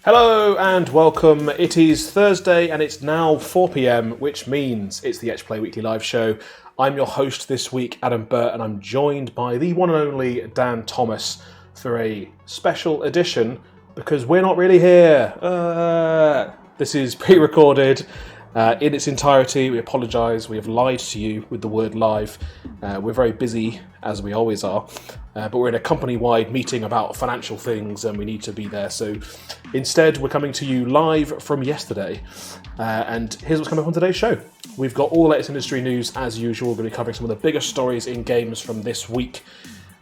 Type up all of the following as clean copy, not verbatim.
Hello and welcome. It is Thursday and it's now 4 p.m, which means it's the Etch Play Weekly Live Show. I'm your host this week, Adam Burt, and I'm joined by the one and only Dan Thomas for a special edition because we're not really here. This is pre-recorded in its entirety. We apologise. We have lied to you with the word live. We're very busy, as we always are, but we're in a company-wide meeting about financial things and we need to be there. So instead, we're coming to you live from yesterday. And here's what's coming up on today's show. We've got all the latest industry news as usual. We're going to be covering some of the biggest stories in games from this week.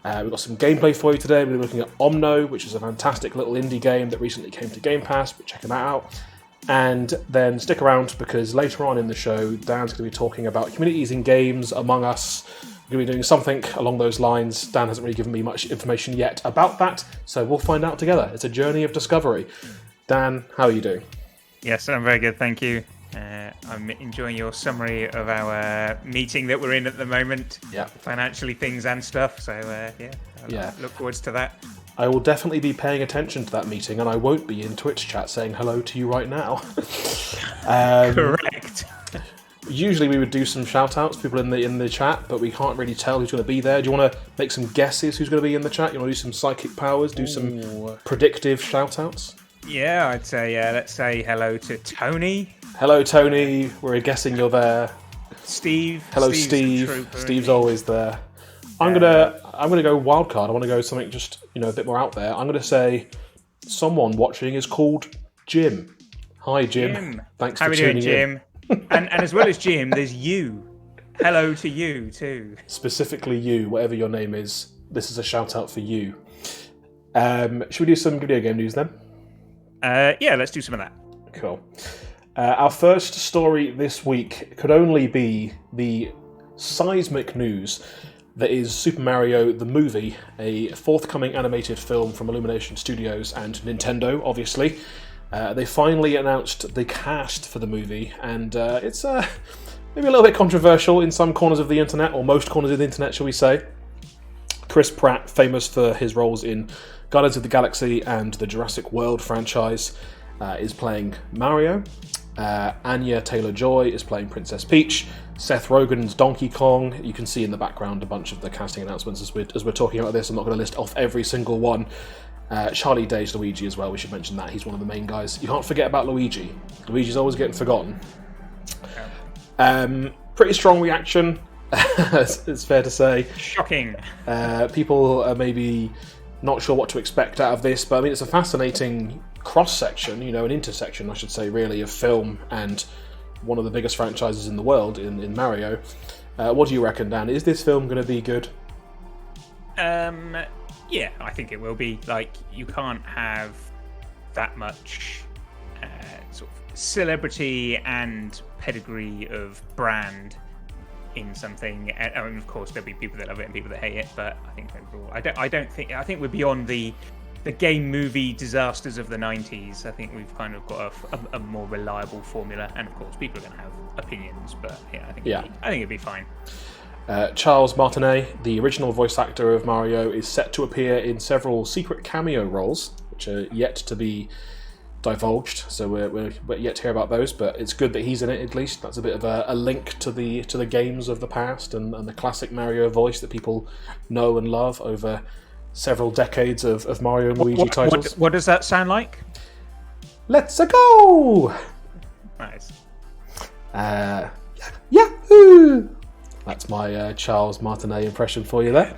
We've got some gameplay for you today. We're looking at Omno, which is a fantastic little indie game that recently came to Game Pass, but checking that out. And then stick around because later on in the show, Dan's going to be talking about communities in games, Among Us. We're going to be doing something along those lines. Dan hasn't really given me much information yet about that, so we'll find out together. It's a journey of discovery. Dan, how are you doing? Yes, I'm very good, thank you. I'm enjoying your summary of our meeting that we're in at the moment. Yeah. Financially, things and stuff. So, I look forward to that. I will definitely be paying attention to that meeting, and I won't be in Twitch chat saying hello to you right now. Correct. Usually we would do some shout-outs, people in the chat, but we can't really tell who's going to be there. Do you want to make some guesses who's going to be in the chat? You want to do some psychic powers, do some predictive shout-outs? Yeah, I'd say, let's say hello to Tony. Hello, Tony. We're guessing you're there. Steve. Hello, Steve. Steve's always there. I'm gonna go wild card. I want to go something just a bit more out there. I'm gonna say someone watching is called Jim. Hi, Jim. Thanks for tuning in. and as well as Jim, there's you. Hello to you too. Specifically you, whatever your name is. This is a shout out for you. Should we do some video game news then? Yeah, let's do some of that. Cool. Our first story this week could only be the seismic news that is Super Mario the movie, a forthcoming animated film from Illumination Studios and Nintendo, obviously. They finally announced the cast for the movie, and it's maybe a little bit controversial in some corners of the internet, or most corners of the internet, shall we say. Chris Pratt, famous for his roles in Guardians of the Galaxy and the Jurassic World franchise, is playing Mario. Anya Taylor-Joy is playing Princess Peach. Seth Rogen's Donkey Kong. You can see in the background a bunch of the casting announcements as we're talking about this. I'm not going to list off every single one. Charlie Day's Luigi as well. We should mention that. He's one of the main guys. You can't forget about Luigi. Luigi's always getting forgotten. Pretty strong reaction. It's fair to say. Shocking. People are maybe not sure what to expect out of this, but I mean, it's a fascinating cross-section, an intersection, I should say, really, of film and one of the biggest franchises in the world in Mario. What do you reckon, Dan? Is this film going to be good? Yeah, I think it will be. Like, you can't have that much sort of celebrity and pedigree of brand in something. I mean, of course, there'll be people that love it and people that hate it, but I think overall, I think we're beyond the game movie disasters of the 90s. I think we've kind of got a more reliable formula, and of course, people are going to have opinions, but yeah, I think it'd be fine. Charles Martinez, the original voice actor of Mario, is set to appear in several secret cameo roles, which are yet to be divulged, so we're yet to hear about those, but it's good that he's in it at least. That's a bit of a link to the games of the past and the classic Mario voice that people know and love over several decades of Mario and Luigi titles. What does that sound like? Let's go! Nice. Yahoo! That's my Charles Martinet impression for you there.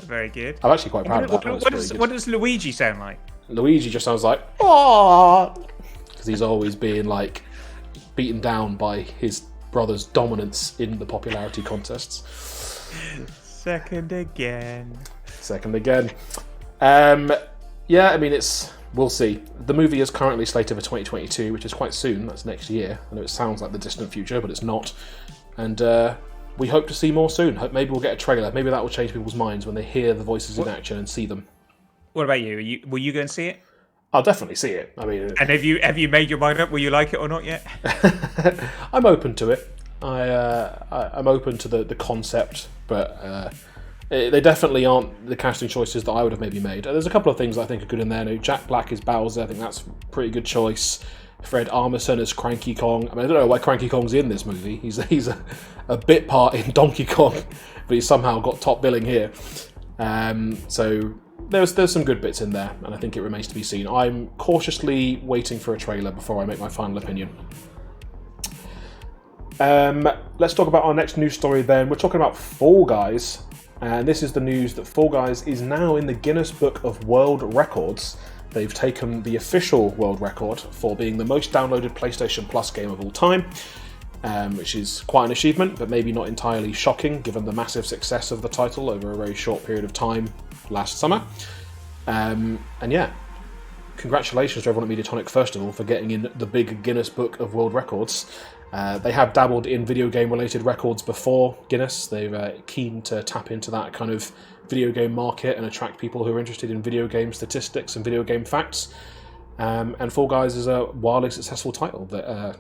Very good. I'm actually quite proud of that. What does Luigi sound like? Luigi just sounds like, aww, because he's always being like beaten down by his brother's dominance in the popularity contests. Second again. Yeah, I mean, we'll see. The movie is currently slated for 2022, which is quite soon. That's next year. I know it sounds like the distant future, but it's not. And we hope to see more soon. Maybe we'll get a trailer. Maybe that will change people's minds when they hear the voices in action and see them. What about you? Will you go and see it? I'll definitely see it. I mean, and have you made your mind up? Will you like it or not yet? I'm open to it. I'm open to the concept, but They definitely aren't the casting choices that I would have maybe made. There's a couple of things I think are good in there. Jack Black is Bowser. I think that's a pretty good choice. Fred Armisen as Cranky Kong. I mean, I don't know why Cranky Kong's in this movie. He's a bit part in Donkey Kong, but he's somehow got top billing here. So there's some good bits in there, and I think it remains to be seen. I'm cautiously waiting for a trailer before I make my final opinion. Let's talk about our next news story then. We're talking about Fall Guys, and this is the news that Fall Guys is now in the Guinness Book of World Records. They've taken the official world record for being the most downloaded PlayStation Plus game of all time, which is quite an achievement, but maybe not entirely shocking given the massive success of the title over a very short period of time last summer. And yeah, congratulations to everyone at Mediatonic, first of all, for getting in the big Guinness Book of World Records. They have dabbled in video game related records before Guinness. They're keen to tap into that kind of video game market and attract people who are interested in video game statistics and video game facts. And Fall Guys is a wildly successful title that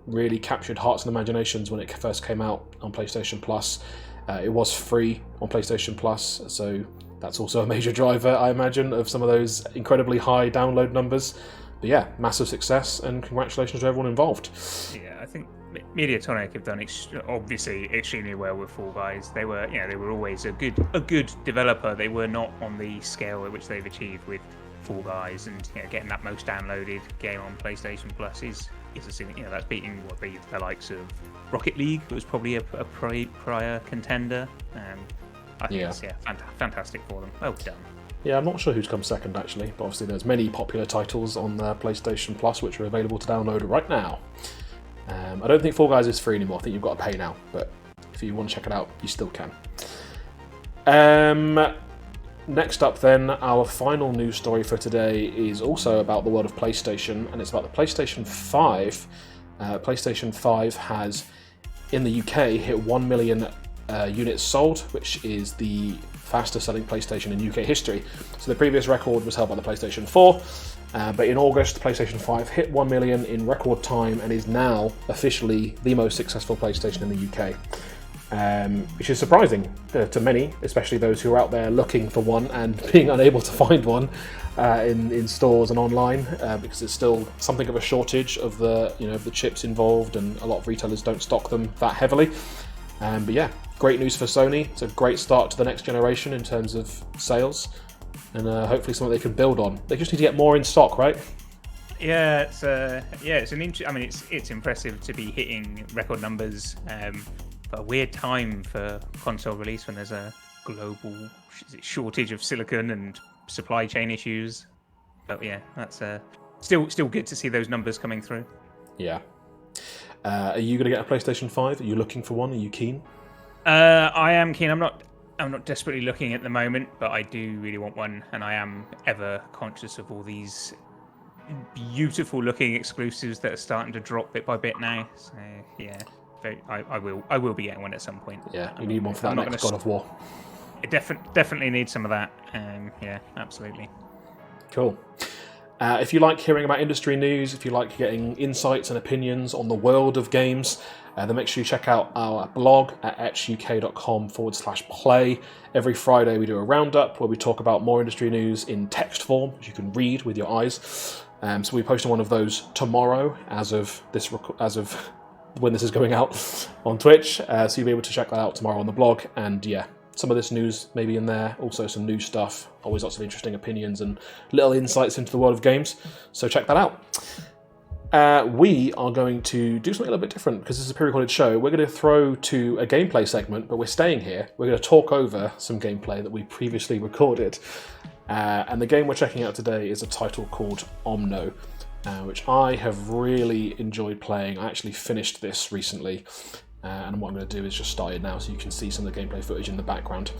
really captured hearts and imaginations when it first came out on PlayStation Plus. It was free on PlayStation Plus, so that's also a major driver, I imagine, of some of those incredibly high download numbers. But yeah, massive success, and congratulations to everyone involved. Yeah, I think Mediatonic have done obviously extremely well with Fall Guys. They were always a good developer. They were not on the scale at which they've achieved with Fall Guys, and getting that most downloaded game on PlayStation Plus is a that's beating what the likes of Rocket League, who was probably a prior contender. I think it's fantastic for them. Well done. Yeah, I'm not sure who's come second actually, but obviously there's many popular titles on PlayStation Plus which are available to download right now. I don't think Fall Guys is free anymore. I think you've got to pay now, but if you want to check it out, you still can. Next up then, our final news story for today is also about the world of PlayStation, and it's about the PlayStation 5. PlayStation 5 has, in the UK, hit 1 million units sold, which is the fastest selling PlayStation in UK history. So the previous record was held by the PlayStation 4, but in August, the PlayStation 5 hit 1 million in record time and is now officially the most successful PlayStation in the UK. Which is surprising to many, especially those who are out there looking for one and being unable to find one in stores and online, because it's still something of a shortage of the chips involved, and a lot of retailers don't stock them that heavily. But yeah, great news for Sony. It's a great start to the next generation in terms of sales, and hopefully something they can build on. They just need to get more in stock, right? Yeah, it's impressive to be hitting record numbers. A weird time for console release when there's a global shortage of silicon and supply chain issues. But yeah, that's still good to see those numbers coming through. Yeah. Are you going to get a PlayStation 5? Are you looking for one? Are you keen? I am keen. I'm not desperately looking at the moment, but I do really want one, and I am ever conscious of all these beautiful looking exclusives that are starting to drop bit by bit now. So yeah. I will be getting one at some point. Yeah, you need one for that next God of War. It definitely needs some of that. Yeah, absolutely. Cool. If you like hearing about industry news, if you like getting insights and opinions on the world of games, then make sure you check out our blog at etchuk.com/play. Every Friday we do a roundup where we talk about more industry news in text form, which you can read with your eyes. So we're posting one of those tomorrow as of when this is going out on Twitch, so you'll be able to check that out tomorrow on the blog. And yeah, some of this news maybe in there, also some new stuff, always lots of interesting opinions and little insights into the world of games, so check that out. We are going to do something a little bit different because this is a pre-recorded show. We're going to throw to a gameplay segment, but we're staying here. We're going to talk over some gameplay that we previously recorded, and the game we're checking out today is a title called Omno, which I have really enjoyed playing. I actually finished this recently, and what I'm going to do is just start it now so you can see some of the gameplay footage in the background.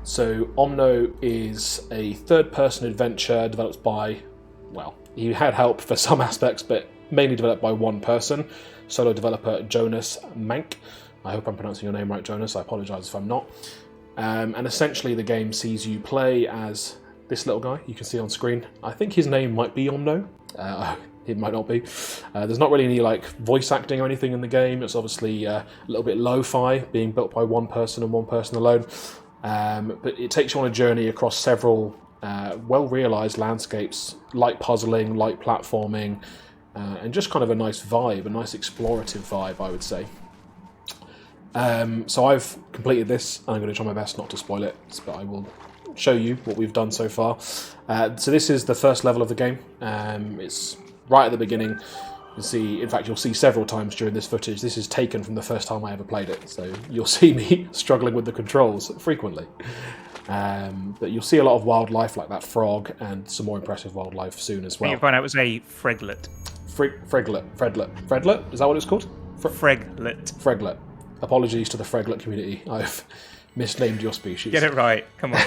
So Omno is a third-person adventure developed by, well, you had help for some aspects, but mainly developed by one person, solo developer Jonas Mank. I hope I'm pronouncing your name right, Jonas. I apologise if I'm not. And essentially the game sees you play as this little guy you can see on screen. I think his name might be Omno. It might not be. There's not really any voice acting or anything in the game. It's obviously a little bit lo-fi, being built by one person and one person alone. But it takes you on a journey across several well-realised landscapes, light puzzling, light platforming, and just kind of a nice vibe, a nice explorative vibe, I would say. So I've completed this. I'm going to try my best not to spoil it, but I will show you what we've done so far. So this is the first level of the game. It's right at the beginning. You'll see, in fact, you'll see several times during this footage. This is taken from the first time I ever played it, so you'll see me struggling with the controls frequently. But you'll see a lot of wildlife, like that frog, and some more impressive wildlife soon as well. You'll find out it was a freglet. Freglet? Is that what it's called? Freglet. Apologies to the freglet community. I've misnamed your species. Get it right. Come on.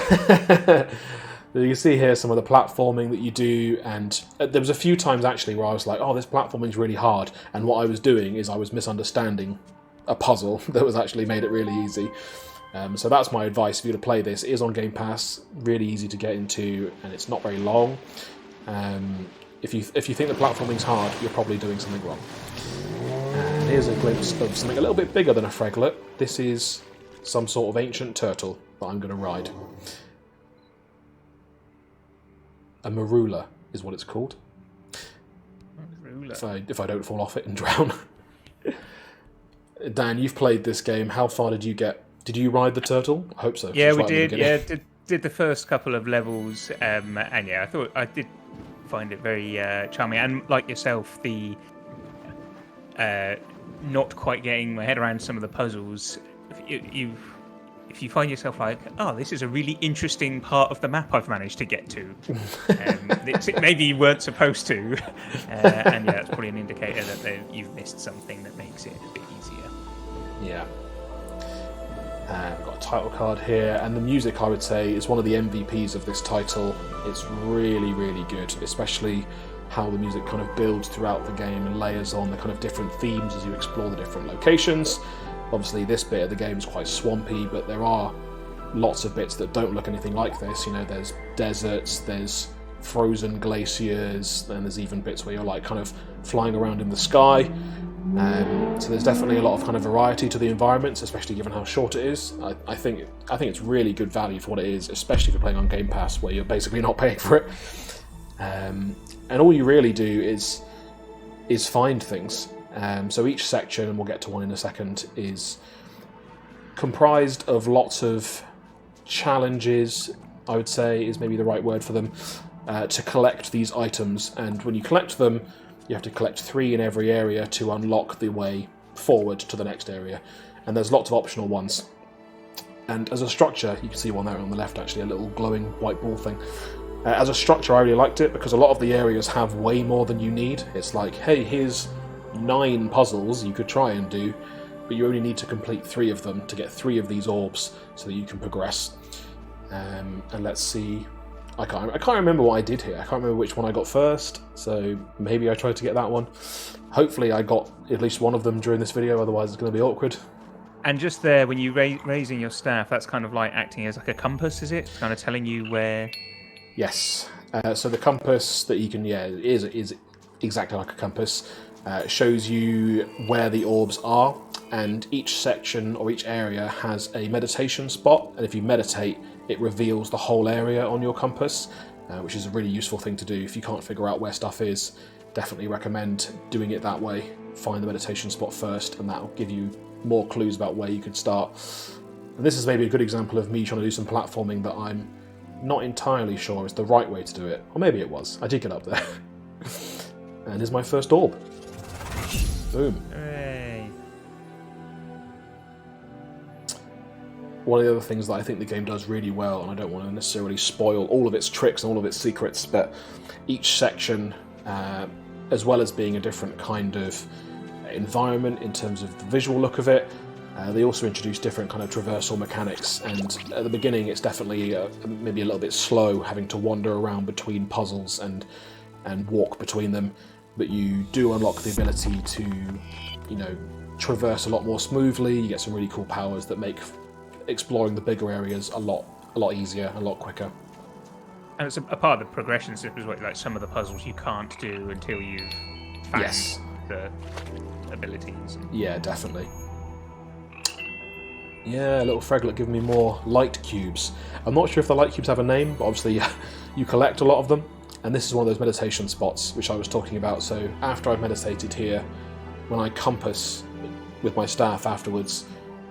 You can see here some of the platforming that you do, and there was a few times actually where I was like, oh, this platforming is really hard, and what I was doing is I was misunderstanding a puzzle that was actually made it really easy. So that's my advice for you to play this. It is on Game Pass, really easy to get into, and it's not very long. If you think the platforming's hard, you're probably doing something wrong. And here's a glimpse of something a little bit bigger than a freglet. This is some sort of ancient turtle that I'm going to ride. A marula is what it's called. If I don't fall off it and drown. Dan, you've played this game. How far did you get? Did you ride the turtle? I hope so. Yeah, we did. Yeah, did the first couple of levels, and yeah, I did find it very charming. And like yourself, the not quite getting my head around some of the puzzles. If you find yourself like, oh, this is a really interesting part of the map I've managed to get to, maybe you weren't supposed to, and yeah, it's probably an indicator that you've missed something that makes it a bit easier. Yeah. We've got a title card here, and the music, I would say, is one of the MVPs of this title. It's really, really good, especially how the music kind of builds throughout the game and layers on the kind of different themes as you explore the different locations. Obviously, this bit of the game is quite swampy, but there are lots of bits that don't look anything like this. You know, there's deserts, there's frozen glaciers, and there's even bits where you're like kind of flying around in the sky. So there's definitely a lot of kind of variety to the environments, especially given how short it is. I think it's really good value for what it is, especially if you're playing on Game Pass, where you're basically not paying for it. And all you really do is find things. So each section, and we'll get to one in a second, is comprised of lots of challenges, I would say is maybe the right word for them, to collect these items. And when you collect them, you have to collect 3 in every area to unlock the way forward to the next area. And there's lots of optional ones. And as a structure, you can see one there on the left, actually, a little glowing white ball thing. As a structure, I really liked it, because a lot of the areas have way more than you need. It's like, hey, here's 9 puzzles you could try and do, but you only need to complete 3 of them to get 3 of these orbs so that you can progress. And let's see, I can't remember what I did here. I can't remember which one I got first, so maybe I tried to get that one. Hopefully I got at least one of them during this video, otherwise it's going to be awkward. And just there, when you raising your staff, that's kind of like acting as like a compass, is it? Kind of telling you where... Yes. So the compass that you can, is exactly like a compass. Shows you where the orbs are, and each section or each area has a meditation spot, and if you meditate, it reveals the whole area on your compass, which is a really useful thing to do. If you can't figure out where stuff is, definitely recommend doing it that way. Find the meditation spot first, and that will give you more clues about where you could start. And this is maybe a good example of me trying to do some platforming that I'm not entirely sure is the right way to do it, or maybe it was. I did get up there. And here's my first orb. Boom. Hooray. One of the other things that I think the game does really well, and I don't want to necessarily spoil all of its tricks and all of its secrets, but each section, as well as being a different kind of environment in terms of the visual look of it, they also introduce different kind of traversal mechanics, and at the beginning it's definitely maybe a little bit slow, having to wander around between puzzles and walk between them. But you do unlock the ability to, traverse a lot more smoothly. You get some really cool powers that make exploring the bigger areas a lot easier, a lot quicker. And it's a part of the progression system, like some of the puzzles you can't do until you've found the abilities. Yeah, definitely. Yeah, a little fraglet giving me more light cubes. I'm not sure if the light cubes have a name, but obviously you collect a lot of them. And this is one of those meditation spots which I was talking about. So after I've meditated here, when I compass with my staff afterwards,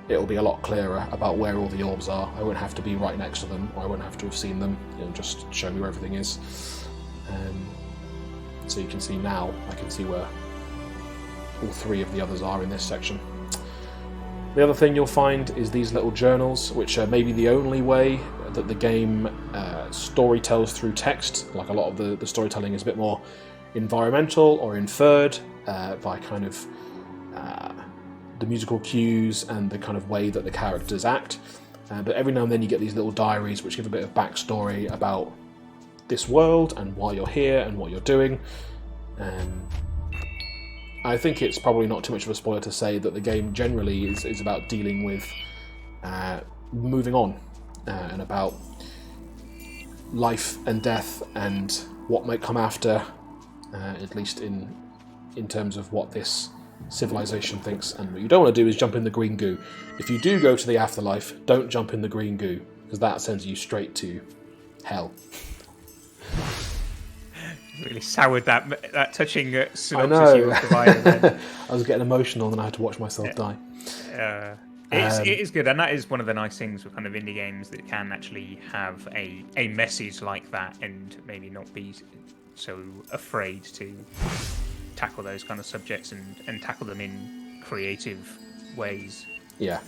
it'll be a lot clearer about where all the orbs are. I won't have to be right next to them, or I won't have to have seen them. It'll just show me where everything is. So you can see now, I can see where all three of the others are in this section. The other thing you'll find is these little journals, which are maybe the only way that the game story tells through text. Like a lot of the storytelling is a bit more environmental or inferred by kind of the musical cues and the kind of way that the characters act. But every now and then you get these little diaries which give a bit of backstory about this world and why you're here and what you're doing. I think it's probably not too much of a spoiler to say that the game generally is about dealing with moving on and about life and death and what might come after, at least in terms of what this civilization thinks. And what you don't want to do is jump in the green goo. If you do go to the afterlife, don't jump in the green goo, because that sends you straight to hell. Really soured that touching synopsis I know. you were providing then. I was getting emotional and then I had to watch myself die. It is good, and that is one of the nice things with kind of indie games, that can actually have a message like that and maybe not be so afraid to tackle those kind of subjects and tackle them in creative ways. Yeah.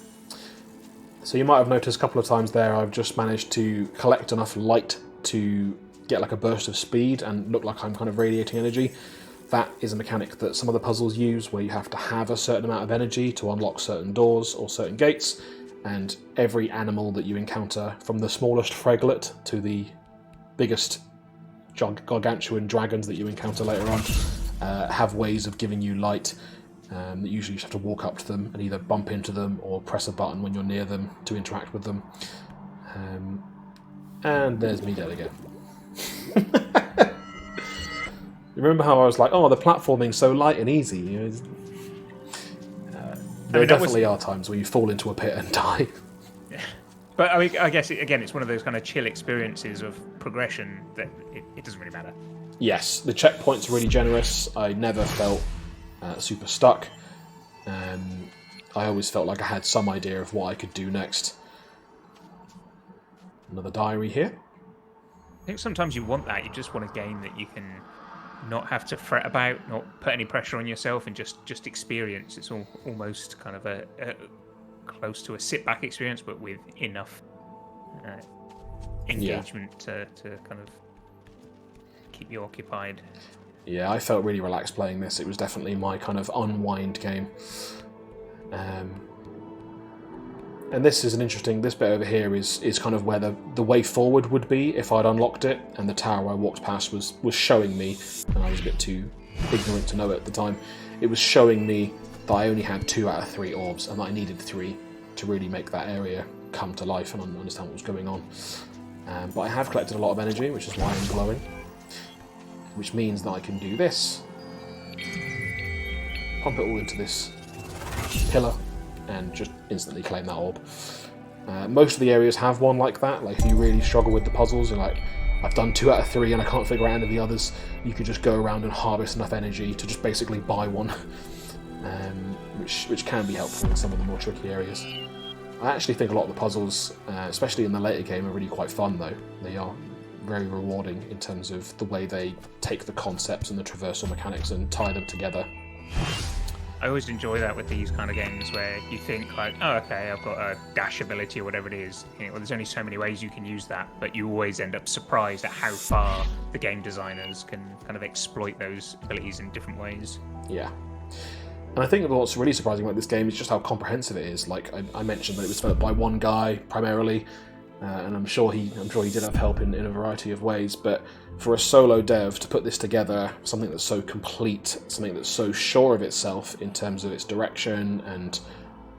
So you might have noticed a couple of times there I've just managed to collect enough light to get like a burst of speed and look like I'm kind of radiating energy. That is a mechanic that some of the puzzles use, where you have to have a certain amount of energy to unlock certain doors or certain gates, and every animal that you encounter, from the smallest fraglet to the biggest gargantuan dragons that you encounter later on, have ways of giving you light. That usually you just have to walk up to them and either bump into them or press a button when you're near them to interact with them. And there's me dead again. Remember how I was like, oh, the platforming's so light and easy? You know, there definitely are times where you fall into a pit and die. Yeah. But I mean, I guess, it's one of those kind of chill experiences of progression that it doesn't really matter. Yes, the checkpoints are really generous. I never felt super stuck. I always felt like I had some idea of what I could do next. Another diary here. I think sometimes you want that. You just want a game that you can not have to fret about, not put any pressure on yourself, and just experience. It's almost kind of a close to a sit-back experience, but with enough engagement to kind of keep you occupied. Yeah, I felt really relaxed playing this. It was definitely my kind of unwind game. And this is an interesting, this bit over here is kind of where the way forward would be if I'd unlocked it, and the tower I walked past was showing me, and I was a bit too ignorant to know it at the time, it was showing me that I only had 2 out of 3 orbs, and that I needed 3 to really make that area come to life and understand what was going on. But I have collected a lot of energy, which is why I'm glowing, which means that I can do this. Pump it all into this pillar, and just instantly claim that orb. Most of the areas have one like that. Like if you really struggle with the puzzles, you're like, I've done 2 out of 3 and I can't figure out any of the others, you could just go around and harvest enough energy to just basically buy one, which can be helpful in some of the more tricky areas. I actually think a lot of the puzzles, especially in the later game, are really quite fun though. They are very rewarding in terms of the way they take the concepts and the traversal mechanics and tie them together. I always enjoy that with these kind of games where you think like, oh, okay, I've got a dash ability or whatever it is. You know, well, there's only so many ways you can use that, but you always end up surprised at how far the game designers can kind of exploit those abilities in different ways. Yeah. And I think what's really surprising about this game is just how comprehensive it is. Like I mentioned that it was developed by one guy primarily, and I'm sure he did have help in a variety of ways, but for a solo dev to put this together, something that's so complete, something that's so sure of itself in terms of its direction and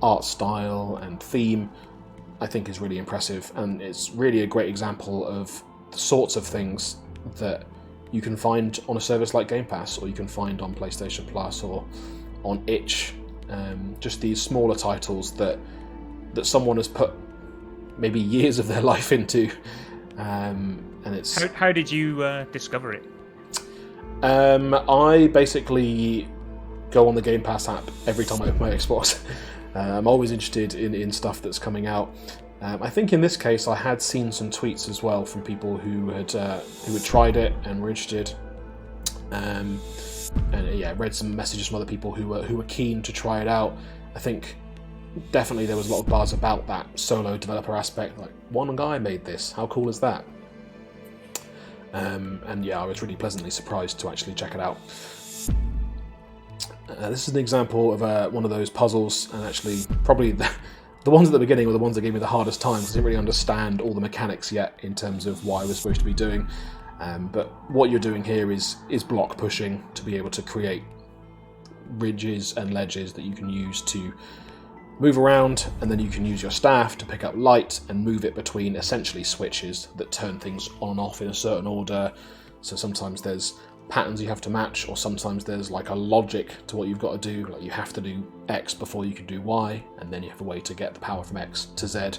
art style and theme, I think is really impressive, and it's really a great example of the sorts of things that you can find on a service like Game Pass, or you can find on PlayStation Plus or on Etch. Just these smaller titles that that someone has put maybe years of their life into, and it's. How did you discover it? I basically go on the Game Pass app every time I open my Xbox. I'm always interested in stuff that's coming out. I think in this case I had seen some tweets as well from people who had tried it and were interested. And yeah, read some messages from other people who were keen to try it out. I think definitely there was a lot of buzz about that solo developer aspect. Like, one guy made this. How cool is that? And yeah, I was really pleasantly surprised to actually check it out. This is an example of one of those puzzles, and actually probably the ones at the beginning were the ones that gave me the hardest time because I didn't really understand all the mechanics yet in terms of what I was supposed to be doing. But what you're doing here is block pushing to be able to create ridges and ledges that you can use to move around, and then you can use your staff to pick up light and move it between essentially switches that turn things on and off in a certain order. So sometimes there's patterns you have to match, or sometimes there's like a logic to what you've got to do, like you have to do X before you can do Y, and then you have a way to get the power from X to Z.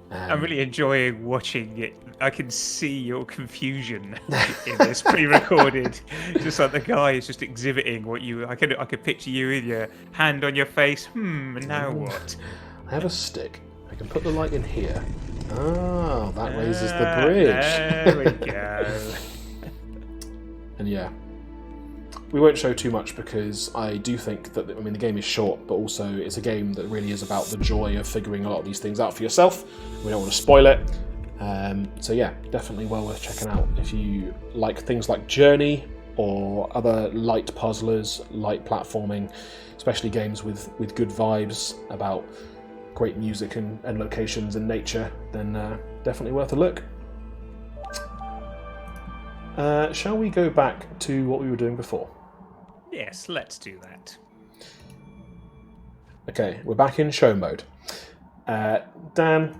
I'm really enjoying watching it. I can see your confusion in this pre-recorded. Just like the guy is just exhibiting what you. I could picture you with your hand on your face. Now what? I have a stick. I can put the light in here. Oh, that raises the bridge. There we go. And yeah, we won't show too much because I do think that, the game is short, but also it's a game that really is about the joy of figuring a lot of these things out for yourself. We don't want to spoil it. So yeah, definitely well worth checking out if you like things like Journey or other light puzzlers, light platforming, especially games with good vibes about great music and locations and nature, then definitely worth a look. Shall we go back to what we were doing before? Yes, let's do that. Okay, we're back in show mode. Dan,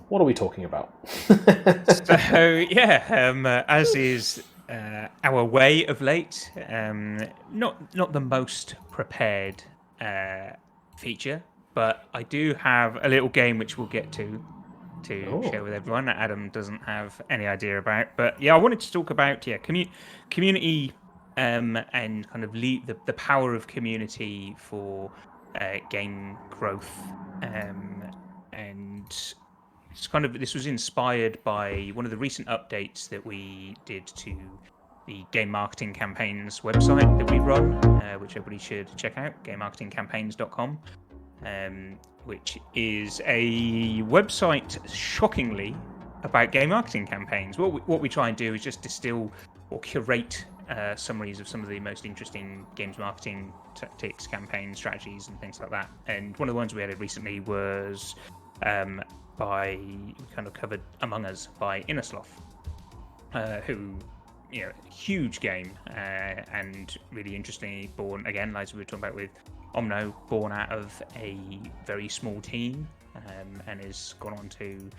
what are we talking about? So yeah, as is our way of late, not the most prepared feature, but I do have a little game which we'll get to share with everyone that Adam doesn't have any idea about. But yeah, I wanted to talk about community and kind of the power of community for game growth, and it's kind of, this was inspired by one of the recent updates that we did to the Game Marketing Campaigns website that we run, which everybody should check out, gamemarketingcampaigns.com. Which is a website, shockingly, about game marketing campaigns. What we try and do is just distill or curate summaries of some of the most interesting games marketing tactics, campaigns, strategies, and things like that. And one of the ones we added recently was we kind of covered Among Us by Innersloth, who, huge game, and really interestingly born, again, like we were talking about with Omno, born out of a very small team, and has gone on to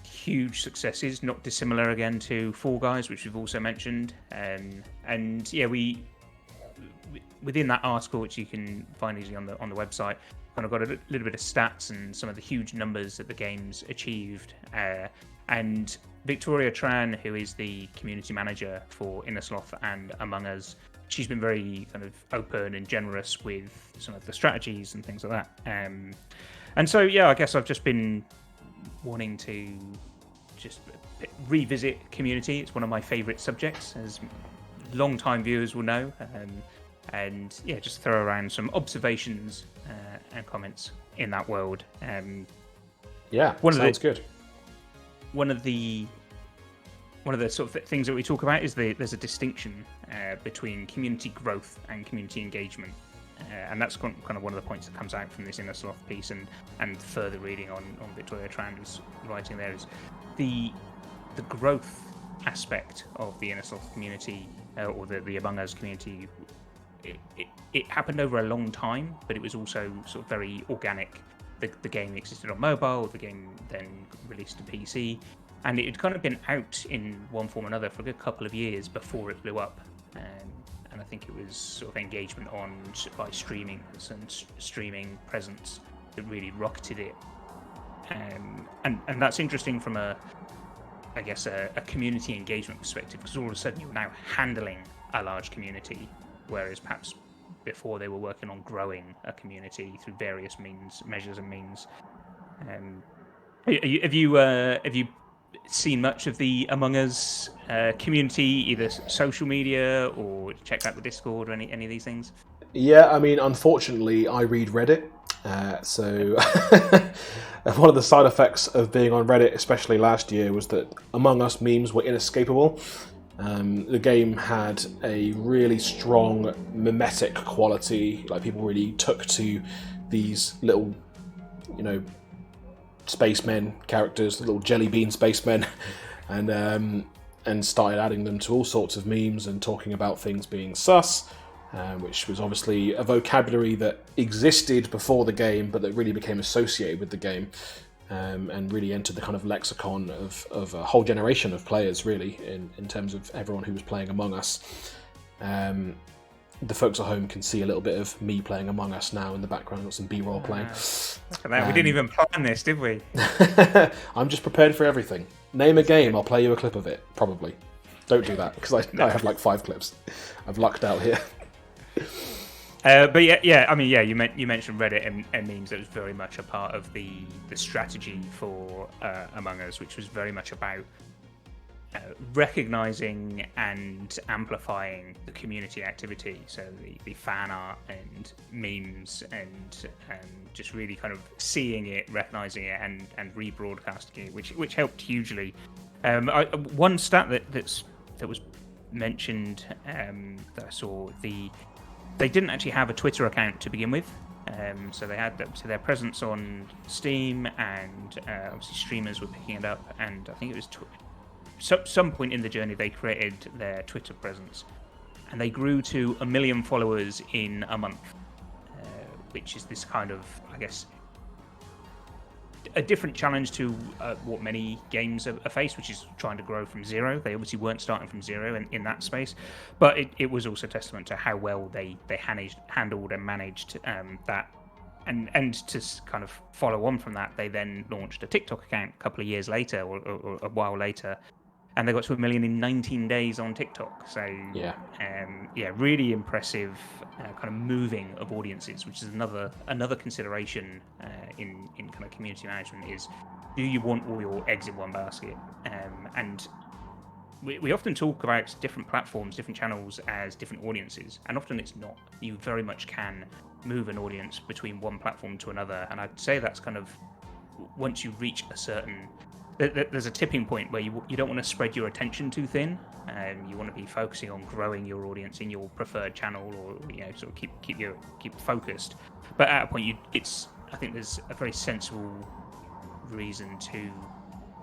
huge successes, not dissimilar again to Fall Guys, which we've also mentioned. And yeah, we within that article, which you can find easily on the website, kind of got a little bit of stats and some of the huge numbers that the game's achieved. And Victoria Tran, who is the community manager for Innersloth and Among Us, she's been very kind of open and generous with some of the strategies and things like that. And so, yeah, I guess I've just been wanting to just revisit community. It's one of my favourite subjects, as long-time viewers will know. And yeah, just throw around some observations and comments in that world. Yeah, sounds good. One of the sort of things that we talk about is there's a distinction between community growth and community engagement, and that's kind of one of the points that comes out from this Innersloth piece, and further reading on Victoria Tran's writing there is the growth aspect of the Innersloth community, or the Among Us community. It happened over a long time, but it was also sort of very organic. The game existed on mobile, the game then released to PC, and it had kind of been out in one form or another for a good couple of years before it blew up. And I think it was sort of engagement by streaming and streaming presence really rocketed it. And that's interesting from a community engagement perspective, because all of a sudden you're now handling a large community, whereas perhaps before they were working on growing a community through various measures and means. Have you seen much of the Among Us community, either social media or checked out the Discord or any of these things? Yeah, I mean, unfortunately, I read Reddit, so one of the side effects of being on Reddit, especially last year, was that Among Us memes were inescapable. The game had a really strong mimetic quality, like people really took to these little, spacemen characters, little jelly bean spacemen, and started adding them to all sorts of memes and talking about things being sus, which was obviously a vocabulary that existed before the game, but that really became associated with the game, and really entered the kind of lexicon of a whole generation of players, really, in terms of everyone who was playing Among Us. The folks at home can see a little bit of me playing Among Us now in the background. Got some B-roll playing. Look at that. We didn't even plan this, did we? I'm just prepared for everything. Name a game, I'll play you a clip of it. Probably. Don't do that, because I have like 5 clips. I've lucked out here. But yeah. I mean, yeah. You mentioned Reddit and memes. That was very much a part of the strategy for Among Us, which was very much about recognizing and amplifying the community activity. So the fan art and memes and just really kind of seeing it, recognizing it, and rebroadcasting it, which helped hugely. One stat that was mentioned that I saw, they didn't actually have a Twitter account to begin with. So they had their presence on Steam, and obviously streamers were picking it up. And I think it was some point in the journey they created their Twitter presence, and they grew to 1 million followers in a month, which is this kind of, I guess, a different challenge to what many games are faced, which is trying to grow from zero. They obviously weren't starting from zero in that space, but it was also testament to how well they handled and managed that. And to kind of follow on from that, they then launched a TikTok account a couple of years later, or a while later, and they got to 1 million in 19 days on TikTok. So really impressive, kind of moving of audiences, which is another consideration in kind of community management is, do you want all your eggs in one basket? And we often talk about different platforms, different channels as different audiences, and often it's not. You very much can move an audience between one platform to another, and I'd say that's kind of, once you reach a certain, there's a tipping point where you don't want to spread your attention too thin. You want to be focusing on growing your audience in your preferred channel, or sort of keep focused. But at a point, I think there's a very sensible reason to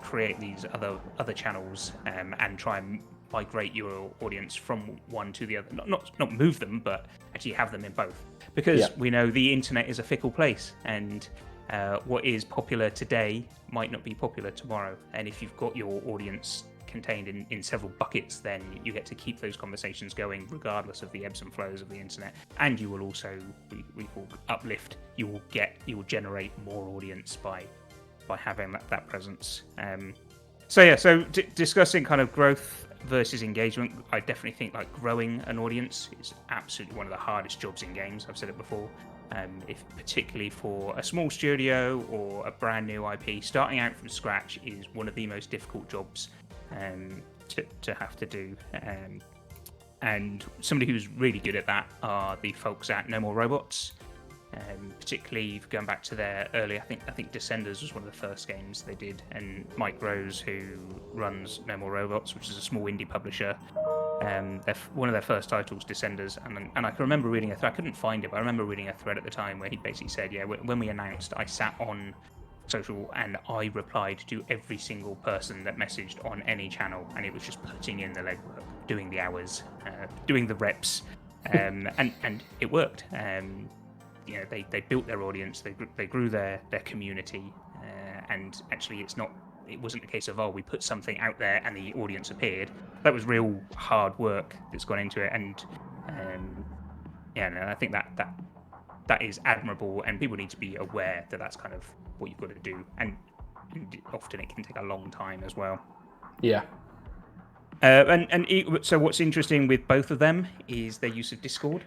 create these other channels and try and migrate your audience from one to the other. Not move them, but actually have them in both, because we know the internet is a fickle place, and what is popular today might not be popular tomorrow. And if you've got your audience contained in several buckets, then you get to keep those conversations going regardless of the ebbs and flows of the internet. And you will also, we call uplift, you will generate more audience by having that presence. So discussing kind of growth versus engagement, I definitely think like growing an audience is absolutely one of the hardest jobs in games. I've said it before. If particularly for a small studio or a brand new IP, starting out from scratch is one of the most difficult jobs to have to do. And somebody who's really good at that are the folks at No More Robots. Particularly going back to their early, I think Descenders was one of the first games they did, and Mike Rose, who runs No More Robots, which is a small indie publisher, one of their first titles, Descenders, and I can remember reading a thread. I couldn't find it, but I remember reading a thread at the time where he basically said, when we announced, I sat on social and I replied to every single person that messaged on any channel, and it was just putting in the legwork, doing the hours, doing the reps, and it worked. They built their audience, they grew their community, and actually it wasn't a case of, we put something out there and the audience appeared. That was real hard work that's gone into it, and I think that that is admirable, and people need to be aware that that's kind of what you've got to do, and often it can take a long time as well. Yeah. So what's interesting with both of them is their use of Discord,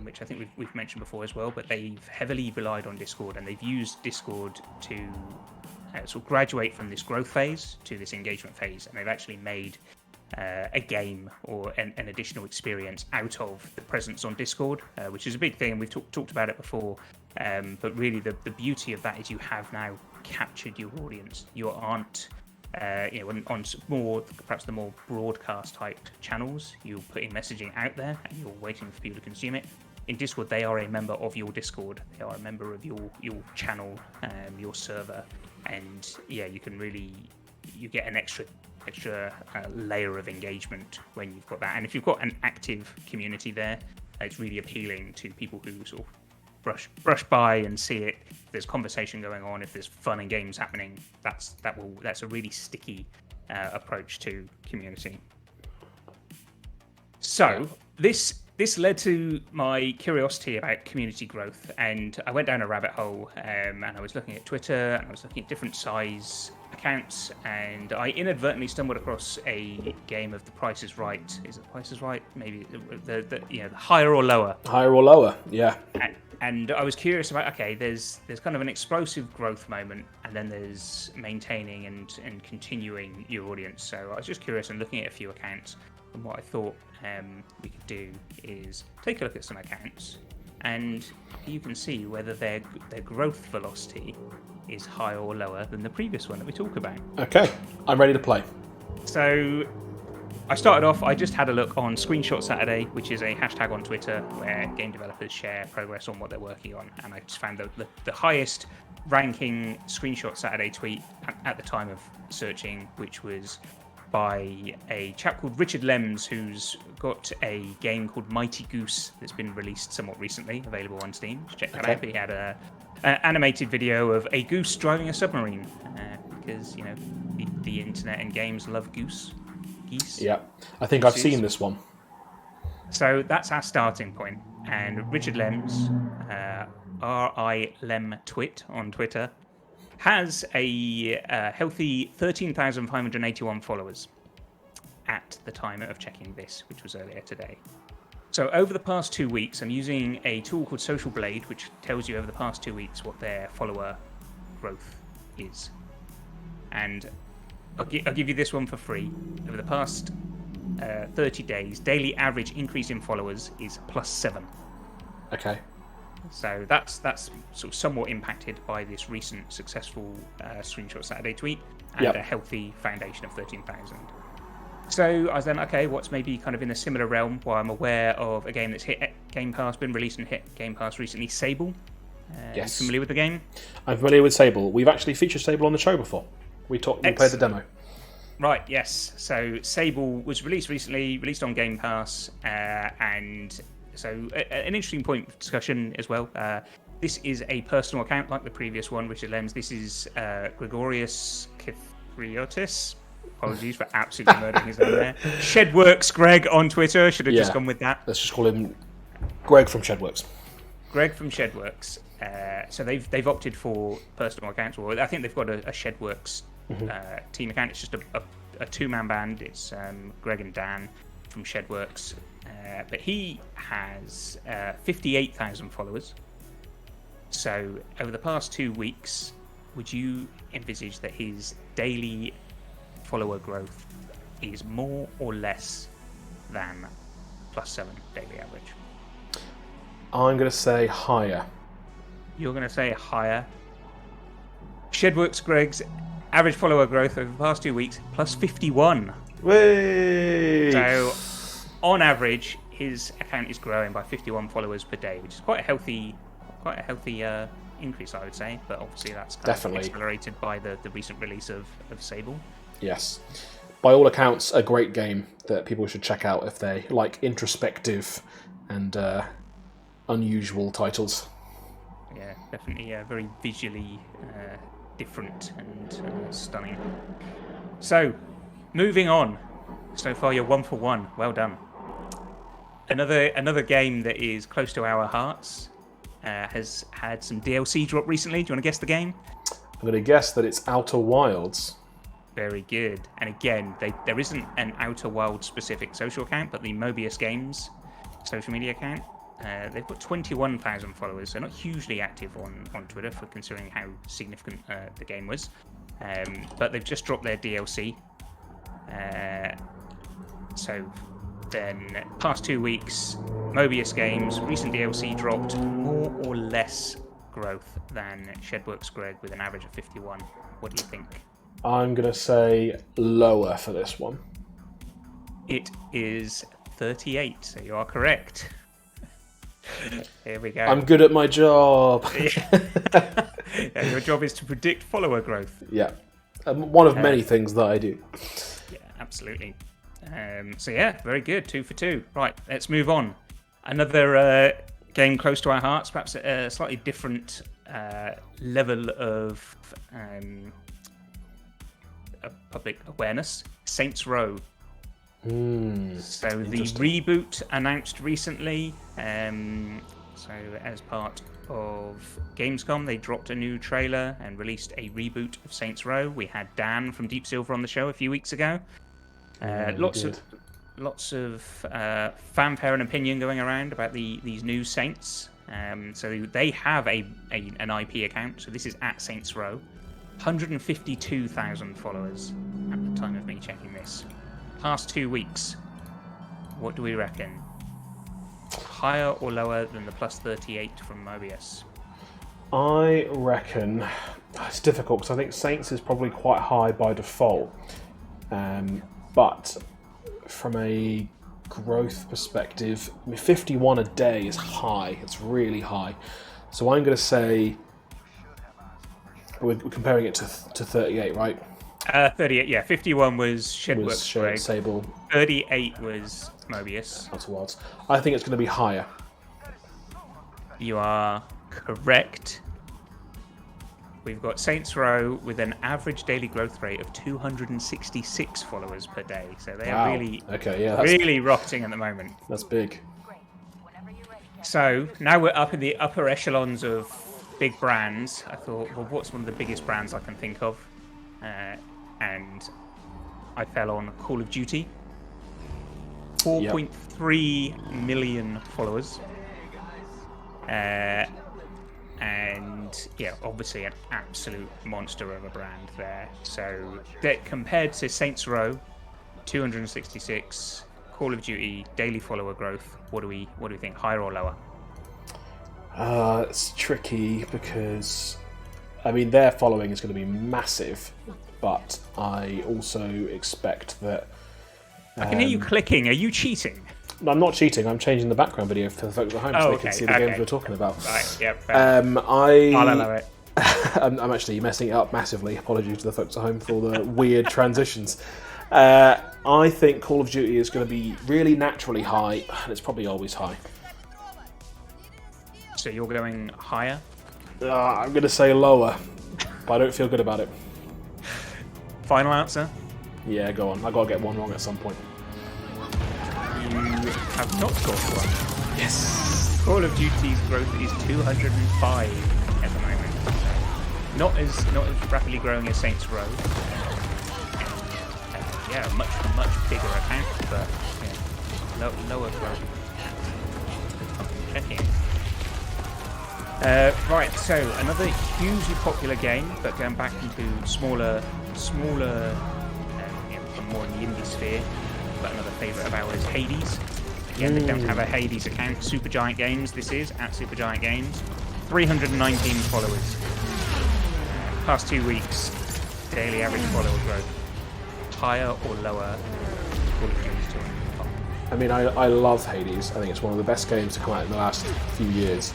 which I think we've mentioned before as well, but they've heavily relied on Discord, and they've used Discord to sort of graduate from this growth phase to this engagement phase, and they've actually made a game or an additional experience out of the presence on Discord, which is a big thing, and we've talked about it before. But really, the beauty of that is you have now captured your audience. You aren't, on perhaps the more broadcast type channels, you're putting messaging out there and you're waiting for people to consume it. In Discord, they are a member of your Discord. They are a member of your channel, your server, and yeah, you get an extra layer of engagement when you've got that. And if you've got an active community there, it's really appealing to people who sort of brush by and see it. If there's conversation going on, if there's fun and games happening, that's a really sticky approach to community. So this led to my curiosity about community growth, and I went down a rabbit hole, and I was looking at Twitter, and I was looking at different size accounts, and I inadvertently stumbled across a game of The Price is Right. Is it The Price is Right? Maybe the higher or lower. Higher or lower, yeah. And I was curious about, okay, there's kind of an explosive growth moment, and then there's maintaining and continuing your audience. So I was just curious and looking at a few accounts, and what I thought we could do is take a look at some accounts, and you can see whether their growth velocity is higher or lower than the previous one that we talk about. Okay, I'm ready to play. So I started off, I just had a look on Screenshot Saturday, which is a hashtag on Twitter where game developers share progress on what they're working on, and I just found the highest ranking Screenshot Saturday tweet at the time of searching, which was by a chap called Richard Lems, who's got a game called Mighty Goose that's been released somewhat recently, available on Steam. Check that out. He had an animated video of a goose driving a submarine, because the internet and games love geese. Yeah, I think I've seen this one. So that's our starting point. And Richard Lems, R.I. Lem Twit on Twitter, has a healthy 13,581 followers at the time of checking this, which was earlier today. So over the past 2 weeks, I'm using a tool called Social Blade, which tells you over the past 2 weeks what their follower growth is. And I'll give you this one for free. Over the past 30 days, daily average increase in followers is +7. Okay. So that's sort of somewhat impacted by this recent successful Screenshot Saturday tweet and a healthy foundation of 13,000. So I was then, okay, what's maybe kind of in a similar realm where I'm aware of a game that's hit Game Pass, been released and hit Game Pass recently, Sable. Yes. Familiar with the game? I'm familiar with Sable. We've actually featured Sable on the show before. We played the demo. Right, yes. So Sable was released recently, released on Game Pass, and so an interesting point of discussion as well. This is a personal account like the previous one, Richard Lems. This is Gregorius Kithriotis. Apologies for absolutely murdering his name there. Shedworks Greg on Twitter. Should have just gone with that. Let's just call him Greg from Shedworks. Greg from Shedworks. So they've opted for personal accounts. Well, I think they've got a Shedworks team account. It's just a two-man band. It's Greg and Dan from Shedworks. But he has 58,000 followers. So over the past 2 weeks, would you envisage that his daily follower growth is more or less than +7 daily average? I'm going to say higher. You're going to say higher. Shedworks Greg's average follower growth over the past 2 weeks +51. Whey! So on average, his account is growing by 51 followers per day, which is quite a healthy increase, I would say. But obviously, that's kind of accelerated by the recent release of Sable. Yes, by all accounts, a great game that people should check out if they like introspective and unusual titles. Yeah, definitely very visually different and stunning. So, moving on. So far, you're 1 for 1. Well done. Another game that is close to our hearts has had some DLC drop recently. Do you want to guess the game? I'm going to guess that it's Outer Wilds. Very good. And again, there isn't an Outer Wilds specific social account, but the Mobius Games social media account, they've got 21,000 followers, so not hugely active on Twitter for considering how significant the game was. But they've just dropped their DLC. So then, past 2 weeks, Mobius Games, recent DLC dropped, more or less growth than Shedworks Greg with an average of 51. What do you think? I'm going to say lower for this one. It is 38, so you are correct. Here we go. I'm good at my job. Yeah, your job is to predict follower growth. Yeah. One of many things that I do. Yeah, absolutely. So yeah, very good. 2 for 2. Right, let's move on. Another game close to our hearts, perhaps a slightly different level of public awareness. Saints Row. So the reboot announced recently. So as part of Gamescom, they dropped a new trailer and released a reboot of Saints Row. We had Dan from Deep Silver on the show a few weeks ago. Lots of fanfare and opinion going around about these new Saints. So they have an IP account. So this is at Saints Row. 152,000 followers at the time of me checking this. Past 2 weeks, what do we reckon? Higher or lower than the plus 38 from Mobius? I reckon it's difficult because I think Saints is probably quite high by default. But from a growth perspective, 51 a day is high. It's really high. So I'm going to say we're comparing it to 38, right? 38, yeah. 51 was Shedworks. Sable. 38 was Mobius. Outer Wilds. I think it's going to be higher. You are correct. We've got Saints Row with an average daily growth rate of 266 followers per day. So they are really rocketing at the moment. That's big. So now we're up in the upper echelons of big brands. I thought, well, what's one of the biggest brands I can think of? And I fell on Call of Duty. 4.3 million followers. And yeah, obviously an absolute monster of a brand there. So that compared to Saints Row, 266, Call of Duty daily follower growth. What do we think? Higher or lower? It's tricky because their following is going to be massive, but I also expect that. I can hear you clicking. Are you cheating? I'm not cheating. I'm changing the background video for the folks at home so they can see the games we're talking about. Right, yep. I'll allow it. I'm actually messing it up massively. Apologies to the folks at home for the weird transitions. I think Call of Duty is going to be really naturally high, and it's probably always high. So you're going higher? I'm going to say lower, but I don't feel good about it. Final answer? Yeah, go on. I've got to get one wrong at some point. You have not got one. Yes. Call of Duty's growth is 205 at the moment. Not as rapidly growing as Saints Row. Yeah, much bigger account, but lower growth. Checking. Right, so another hugely popular game, but going back into smaller, more in the indie sphere. But another favourite of ours, Hades. Again, they don't have a Hades account. Supergiant Games, this is at Supergiant Games. 319 followers. Past 2 weeks, daily average follower growth. Higher or lower? I love Hades. I think it's one of the best games to come out in the last few years.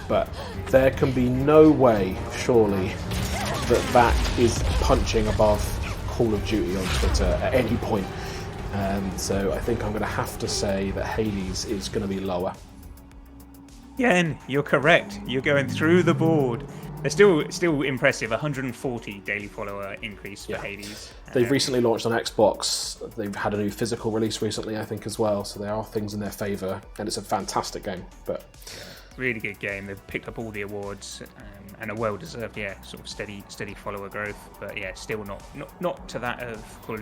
But there can be no way, surely, that is punching above Call of Duty on Twitter at any point. So I think I'm going to have to say that Hades is going to be lower. Again, you're correct. You're going through the board. They're still impressive. 140 daily follower increase for Hades. They've recently launched on Xbox. They've had a new physical release recently, I think, as well. So there are things in their favour, and it's a fantastic game. But really good game. They've picked up all the awards and a well-deserved, sort of steady follower growth. But yeah, still not to that of Call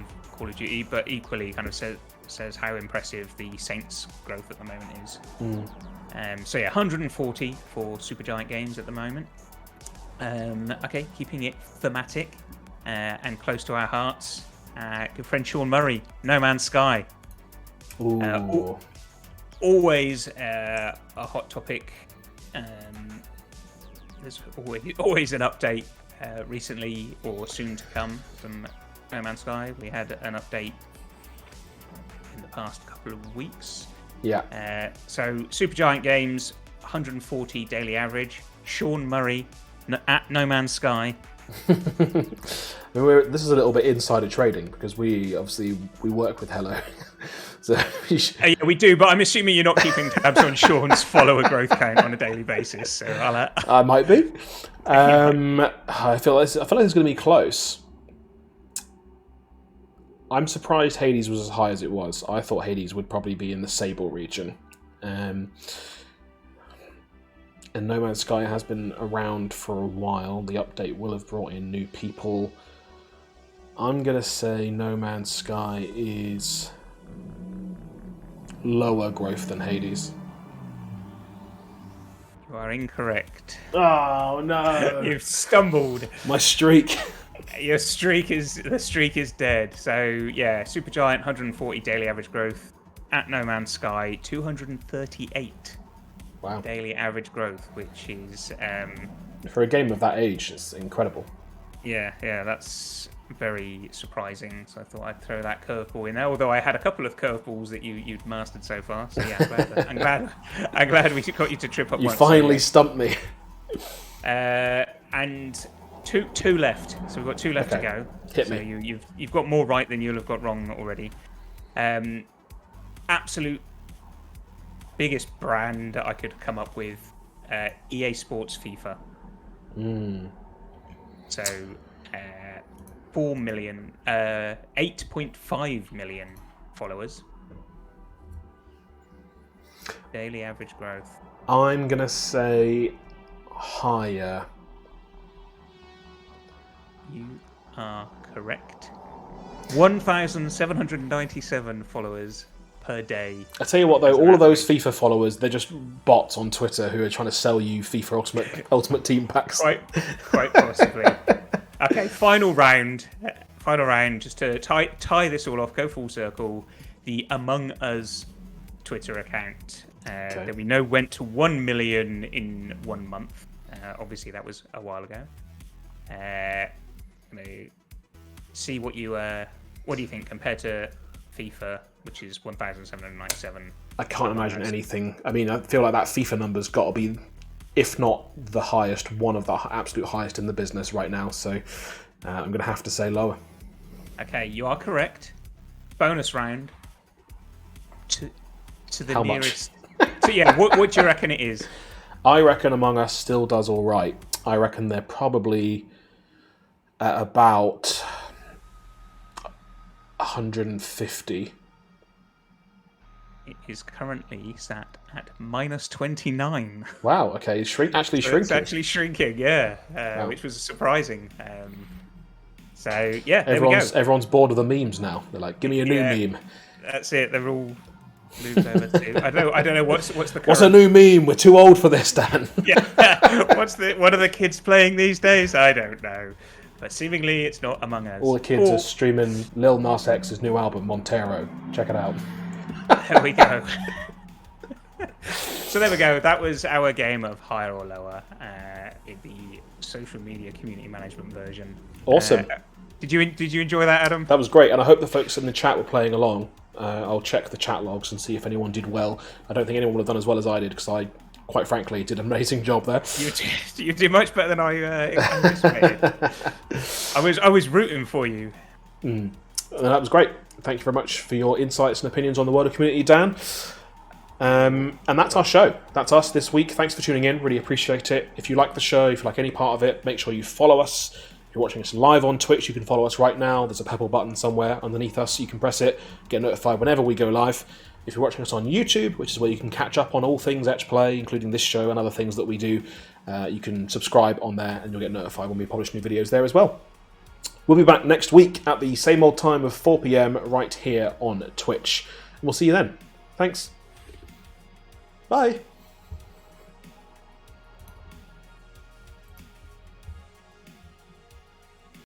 of Duty, but equally kind of says how impressive the Saints growth at the moment is. So yeah, 140 for Supergiant Games at the moment. Okay, keeping it thematic and close to our hearts. Good friend Sean Murray, No Man's Sky. Ooh. Always a hot topic. There's always an update recently or soon to come from No Man's Sky. We had an update in the past couple of weeks. Yeah. So Supergiant Games, 140 daily average. Sean Murray at No Man's Sky. This is a little bit insider trading because we work with Hello. So yeah, we do, but I'm assuming you're not keeping tabs on Sean's follower growth count on a daily basis. So I might be. I feel like it's going to be close. I'm surprised Hades was as high as it was. I thought Hades would probably be in the Sable region. And No Man's Sky has been around for a while. The update will have brought in new people. I'm going to say No Man's Sky is lower growth than Hades. You are incorrect. Oh no! You've stumbled. My streak. The streak is dead. So yeah, Supergiant 140 daily average growth. At No Man's Sky 238. Wow. Daily average growth, which is for a game of that age, it's incredible. Yeah, that's very surprising. So I thought I'd throw that curveball in there. Although I had a couple of curveballs that you'd mastered so far. So yeah, I'm glad we got you to trip up. You finally stumped me. And two left. So we've got two left to go. Hit so me. You've got more right than you'll have got wrong already. Absolute biggest brand that I could come up with, EA Sports FIFA. So 8.5 million followers. Daily average growth. I'm gonna say higher. You are correct. 1,797 followers per day. I tell you what, though, all of those FIFA followers, they're just bots on Twitter who are trying to sell you FIFA Ultimate Team packs. Quite possibly. Okay, final round, just to tie this all off, go full circle. The Among Us Twitter account that we know went to 1 million in 1 month. Obviously, that was a while ago. See what you think compared to FIFA, which is 1,797. I can't imagine anything. I mean, I feel like that FIFA number's got to be, if not the highest, one of the absolute highest in the business right now. So I'm going to have to say lower. Okay, you are correct. Bonus round. To the How nearest. So yeah, what do you reckon it is? I reckon Among Us still does all right. I reckon they're probably at about 150. It is currently sat at minus 29. Wow, okay. It's actually shrinking. It's actually shrinking, yeah. Wow. Which was surprising. So, yeah, everyone's bored of the memes now. They're like, give me a new meme. That's it. They're all moved over to... I don't know what's the current... What's a new meme? We're too old for this, Dan. Yeah. What are the kids playing these days? I don't know. But seemingly it's not Among Us. All the kids are streaming Lil Nas X's new album, Montero. Check it out. There we go. So there we go. That was our game of higher or lower in the social media community management version. Awesome. Did you enjoy that, Adam? That was great, and I hope the folks in the chat were playing along. I'll check the chat logs and see if anyone did well. I don't think anyone would have done as well as I did because I, quite frankly, did an amazing job there. You did much better than I anticipated. I was rooting for you. That was great. Thank you very much for your insights and opinions on the world of community, Dan. And that's our show. That's us this week. Thanks for tuning in. Really appreciate it. If you like the show, if you like any part of it, make sure you follow us. If you're watching us live on Twitch, you can follow us right now. There's a purple button somewhere underneath us. You can press it, get notified whenever we go live. If you're watching us on YouTube, which is where you can catch up on all things Etch Play, including this show and other things that we do, you can subscribe on there and you'll get notified when we publish new videos there as well. We'll be back next week at the same old time of 4 PM right here on Twitch. And we'll see you then. Thanks. Bye.